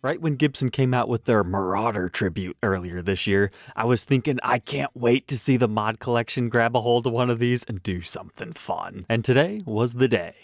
Right when Gibson came out with their Marauder tribute earlier this year, I was thinking I can't wait to see the mod collection grab a hold of one of these and do something fun. And today was the day.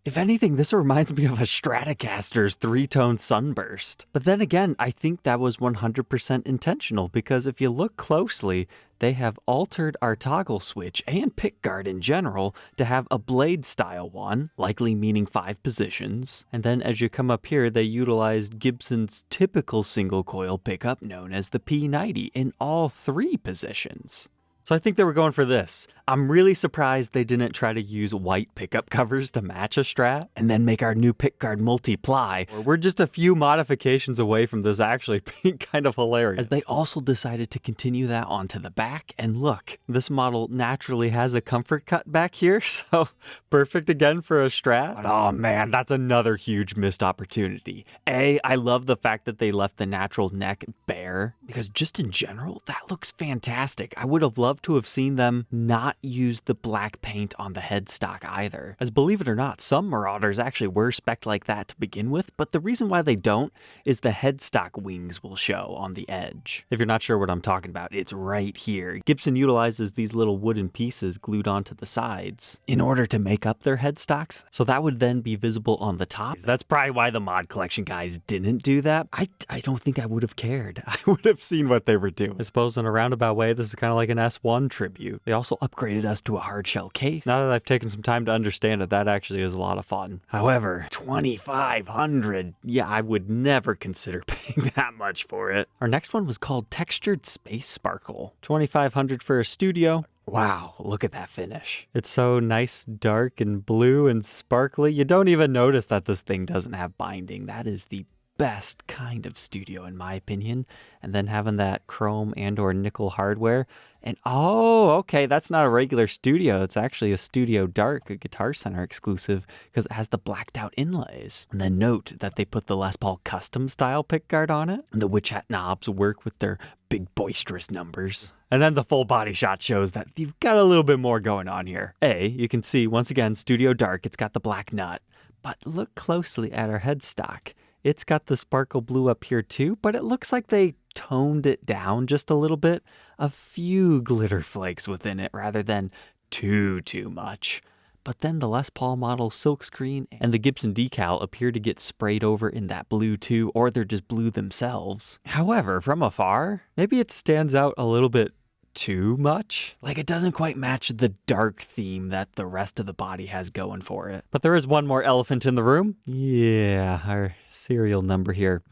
If anything, this reminds me of a Stratocaster's 3-tone sunburst. But then again, I think that was 100% intentional because if you look closely, they have altered our toggle switch and pickguard in general to have a blade style one, likely meaning 5 positions. And then as you come up here, they utilized Gibson's typical single coil pickup known as the P90 in all 3 positions. So I think they were going for this. I'm really surprised they didn't try to use white pickup covers to match a Strat and then make our new pickguard multi-ply. We're just a few modifications away from this actually being kind of hilarious. As they also decided to continue that onto the back. And look, this model naturally has a comfort cut back here, so perfect again for a Strat. But oh man, that's another huge missed opportunity. I love the fact that they left the natural neck bare because just in general, that looks fantastic. I would have loved to have seen them not use the black paint on the headstock either. As believe it or not, some Marauders actually were spec'd like that to begin with, but the reason why they don't is the headstock wings will show on the edge. If you're not sure what I'm talking about, it's right here. Gibson utilizes these little wooden pieces glued onto the sides in order to make up their headstocks, so that would then be visible on the top. That's probably why the mod collection guys didn't do that. I don't think I would have cared. I would have seen what they were doing. I suppose in a roundabout way, this is kind of like an S1 tribute. They also upgraded us to a hard shell case. Now that I've taken some time to understand it, that actually is a lot of fun. However, $2,500, yeah, I would never consider paying that much for it. Our next one was called Textured Space Sparkle. $2,500 for a studio. Wow, look at that finish. It's so nice, dark and blue and sparkly. You don't even notice that this thing doesn't have binding. That is the best kind of studio in my opinion. And then having that chrome and or nickel hardware. And oh, okay, that's not a regular studio. It's actually a Studio Dark, a Guitar Center exclusive, because it has the blacked out inlays. And then note that they put the Les Paul custom style pickguard on it. And the witch hat knobs work with their big boisterous numbers. And then the full body shot shows that you've got a little bit more going on here. You can see, once again, Studio Dark, it's got the black nut. But look closely at our headstock. It's got the sparkle blue up here too, but it looks like they toned it down just a little bit. A few glitter flakes within it rather than too much. But then the Les Paul model silkscreen and the Gibson decal appear to get sprayed over in that blue too, or they're just blue themselves. However, from afar, maybe it stands out a little bit too much. Like it doesn't quite match the dark theme that the rest of the body has going for it. But there is one more elephant in the room. Yeah, our serial number here.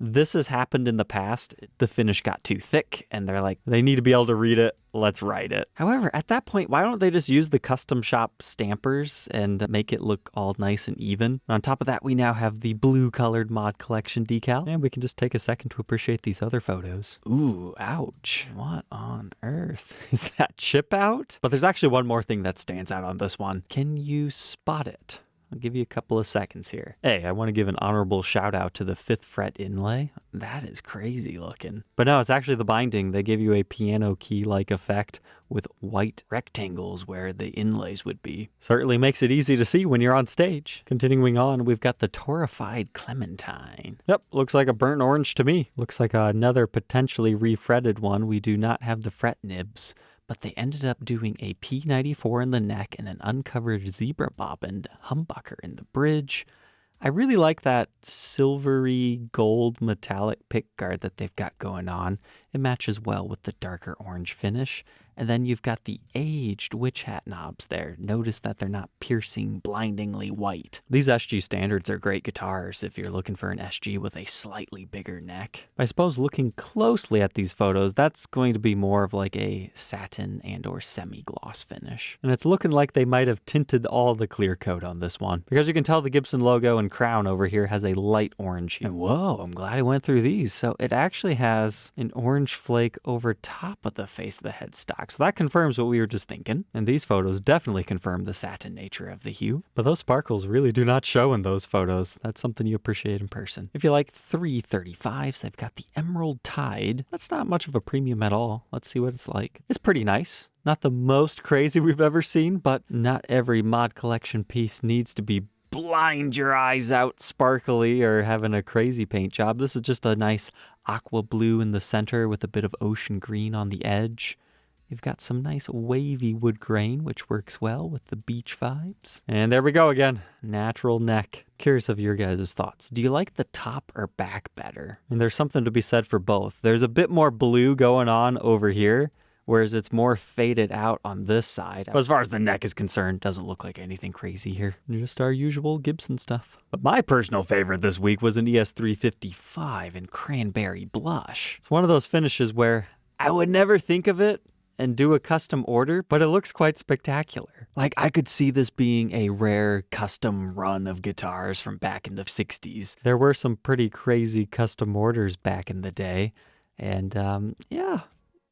This has happened in the past. The finish got too thick and they're like, they need to be able to read it. Let's write it. However, at that point, why don't they just use the custom shop stampers and make it look all nice and even? On top of that, we now have the blue colored mod collection decal, and we can just take a second to appreciate these other photos. Ooh, ouch. What on earth? Is that chip out? But there's actually one more thing that stands out on this one. Can you spot it? I'll give you a couple of seconds here. I want to give an honorable shout out to the 5th fret inlay. That is crazy looking. But no, it's actually the binding. They give you a piano key-like effect with white rectangles where the inlays would be. Certainly makes it easy to see when you're on stage. Continuing on, we've got the Torrefied Clementine. Yep, looks like a burnt orange to me. Looks like another potentially refretted one. We do not have the fret nibs, but they ended up doing a P94 in the neck and an uncovered zebra bobbined humbucker in the bridge. I really like that silvery gold metallic pickguard that they've got going on. It matches well with the darker orange finish. And then you've got the aged witch hat knobs there. Notice that they're not piercing, blindingly white. These SG standards are great guitars if you're looking for an SG with a slightly bigger neck. I suppose looking closely at these photos, that's going to be more of like a satin and or semi-gloss finish. And it's looking like they might have tinted all the clear coat on this one, because you can tell the Gibson logo and crown over here has a light orange hue. And whoa, I'm glad I went through these. So it actually has an orange flake over top of the face of the headstock. So that confirms what we were just thinking. And these photos definitely confirm the satin nature of the hue. But those sparkles really do not show in those photos. That's something you appreciate in person. If you like 335s, they've got the Emerald Tide. That's not much of a premium at all. Let's see what it's like. It's pretty nice. Not the most crazy we've ever seen, but not every mod collection piece needs to be blind your eyes out sparkly or having a crazy paint job. This is just a nice aqua blue in the center with a bit of ocean green on the edge. You've got some nice wavy wood grain, which works well with the beach vibes. And there we go again, natural neck. Curious of your guys' thoughts. Do you like the top or back better? And there's something to be said for both. There's a bit more blue going on over here, whereas it's more faded out on this side. But as far as the neck is concerned, doesn't look like anything crazy here. Just our usual Gibson stuff. But my personal favorite this week was an ES-355 in Cranberry Blush. It's one of those finishes where I would never think of it and do a custom order, but it looks quite spectacular. Like, I could see this being a rare custom run of guitars from back in the 60s. There were some pretty crazy custom orders back in the day, and yeah,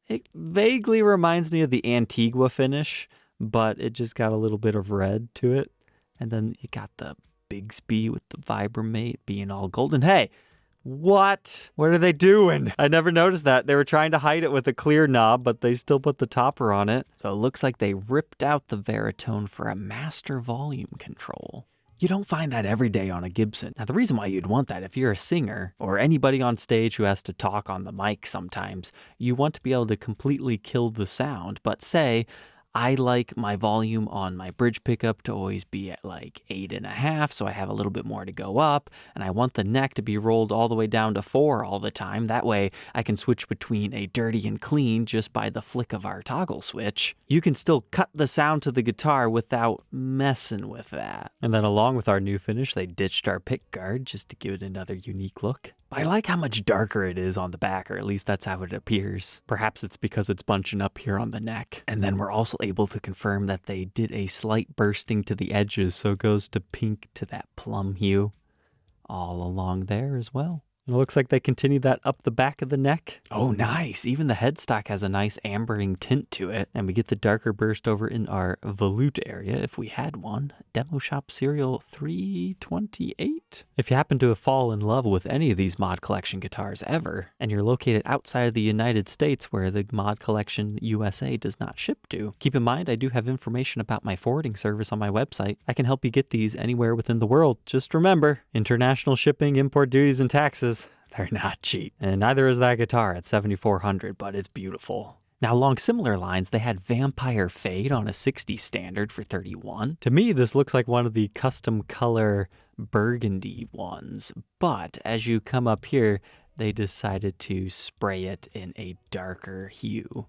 it vaguely reminds me of the Antigua finish, but it just got a little bit of red to it. And then you got the Bigsby with the Vibramate being all golden. Hey, what are they doing? I never noticed that. They were trying to hide it with a clear knob, but they still put the topper on it. So it looks like they ripped out the Veritone for a master volume control. You don't find that every day on a Gibson. Now, the reason why you'd want that, if you're a singer or anybody on stage who has to talk on the mic sometimes, you want to be able to completely kill the sound. But say, I like my volume on my bridge pickup to always be at like 8.5, so I have a little bit more to go up, and I want the neck to be rolled all the way down to 4 all the time. That way I can switch between a dirty and clean just by the flick of our toggle switch. You can still cut the sound to the guitar without messing with that. And then along with our new finish, they ditched our pickguard just to give it another unique look. I like how much darker it is on the back, or at least that's how it appears. Perhaps it's because it's bunching up here on the neck. And then we're also able to confirm that they did a slight bursting to the edges, so it goes to pink to that plum hue all along there as well. It looks like they continued that up the back of the neck. Oh, nice. Even the headstock has a nice ambering tint to it. And we get the darker burst over in our volute area, if we had one. Demo Shop Serial 328. If you happen to fall in love with any of these Mod Collection guitars ever, and you're located outside of the United States where the Mod Collection USA does not ship to, keep in mind I do have information about my forwarding service on my website. I can help you get these anywhere within the world. Just remember, international shipping, import duties, and taxes, they're not cheap. And neither is that guitar at $7,400, but it's beautiful. Now, along similar lines, they had Vampire Fade on a 60 standard for $31. To me, this looks like one of the custom color burgundy ones, but as you come up here, they decided to spray it in a darker hue.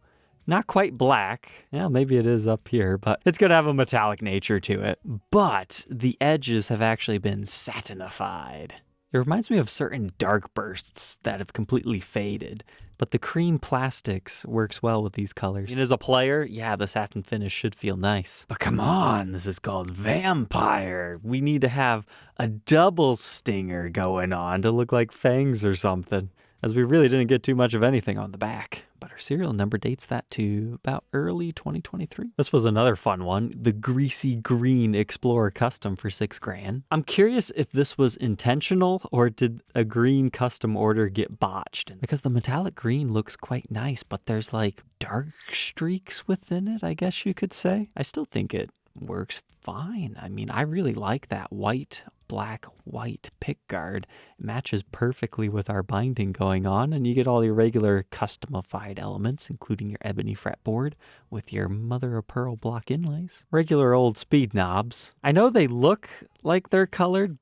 Not quite black. Yeah, maybe it is up here, but it's going to have a metallic nature to it. But the edges have actually been satinified. It reminds me of certain dark bursts that have completely faded, but the cream plastics works well with these colors. And as a player, yeah, the satin finish should feel nice. But come on, this is called Vampire. We need to have a double stinger going on to look like fangs or something, as we really didn't get too much of anything on the back. But our serial number dates that to about early 2023. This was another fun one, the Greasy Green Explorer Custom for $6,000. I'm curious if this was intentional or did a green custom order get botched? Because the metallic green looks quite nice, but there's like dark streaks within it, I guess you could say. I still think it works fine. I mean, I really like that white, black, white pickguard. It matches perfectly with our binding going on, and you get all your regular customified elements, including your ebony fretboard with your mother of pearl block inlays. Regular old speed knobs. I know they look like they're colored,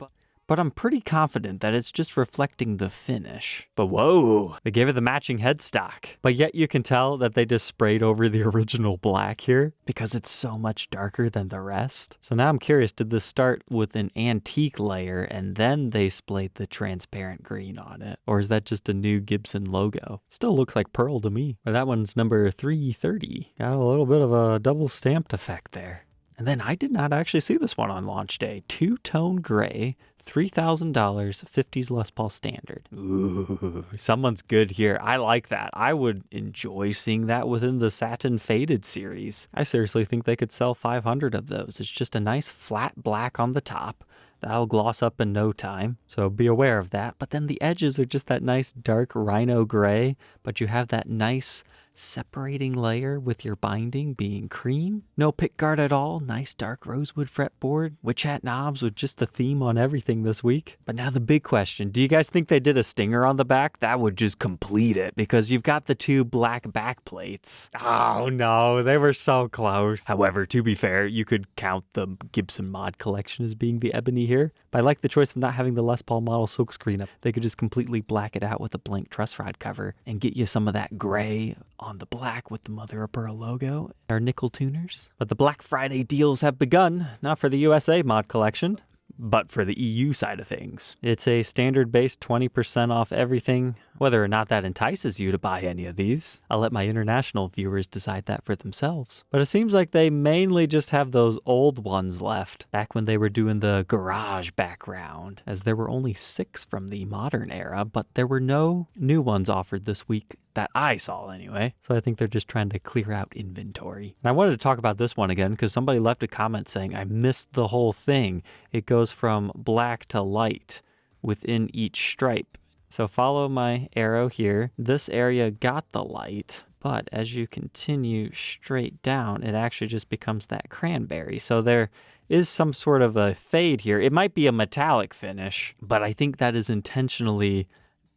but I'm pretty confident that it's just reflecting the finish. But whoa, they gave it the matching headstock. But yet you can tell that they just sprayed over the original black here because it's so much darker than the rest. So now I'm curious, did this start with an antique layer and then they splayed the transparent green on it? Or is that just a new Gibson logo? Still looks like pearl to me. But that one's number 330. Got a little bit of a double stamped effect there. And then I did not actually see this one on launch day. Two-tone gray, $3,000, 50s Les Paul Standard. Ooh, someone's good here. I like that. I would enjoy seeing that within the Satin Faded series. I seriously think they could sell 500 of those. It's just a nice flat black on the top. That'll gloss up in no time, so be aware of that. But then the edges are just that nice dark rhino gray, but you have that nice separating layer with your binding being cream. No pickguard at all. Nice dark rosewood fretboard. Witch hat knobs with just the theme on everything this week. But now the big question. Do you guys think they did a stinger on the back? That would just complete it because you've got the 2 black back plates. Oh no, they were so close. However, to be fair, you could count the Gibson mod collection as being the ebony here. But I like the choice of not having the Les Paul model silkscreen up. They could just completely black it out with a blank truss rod cover and get you some of that gray on the black with the mother of pearl logo. Our nickel tuners. But the Black Friday deals have begun, not for the USA mod collection, but for the EU side of things. It's a standard-based 20% off everything. Whether or not that entices you to buy any of these, I'll let my international viewers decide that for themselves. But it seems like they mainly just have those old ones left, back when they were doing the garage background, as there were only 6 from the modern era, but there were no new ones offered this week that I saw anyway. So I think they're just trying to clear out inventory. And I wanted to talk about this one again because somebody left a comment saying I missed the whole thing. It goes from black to light within each stripe. So follow my arrow here. This area got the light, but as you continue straight down, it actually just becomes that cranberry. So there is some sort of a fade here. It might be a metallic finish, but I think that is intentionally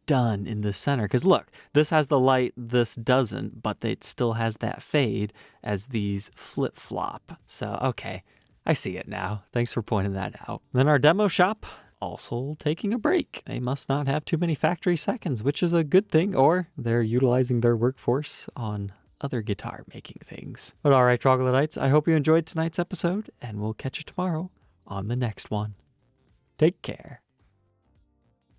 done in the center. Because look, this has the light, this doesn't, but it still has that fade as these flip-flop. So, okay, I see it now. Thanks for pointing that out. Then our demo shop, also taking a break. They must not have too many factory seconds, which is a good thing, or they're utilizing their workforce on other guitar making things. But all right, troglodytes, I hope you enjoyed tonight's episode, and we'll catch you tomorrow on the next one. Take care.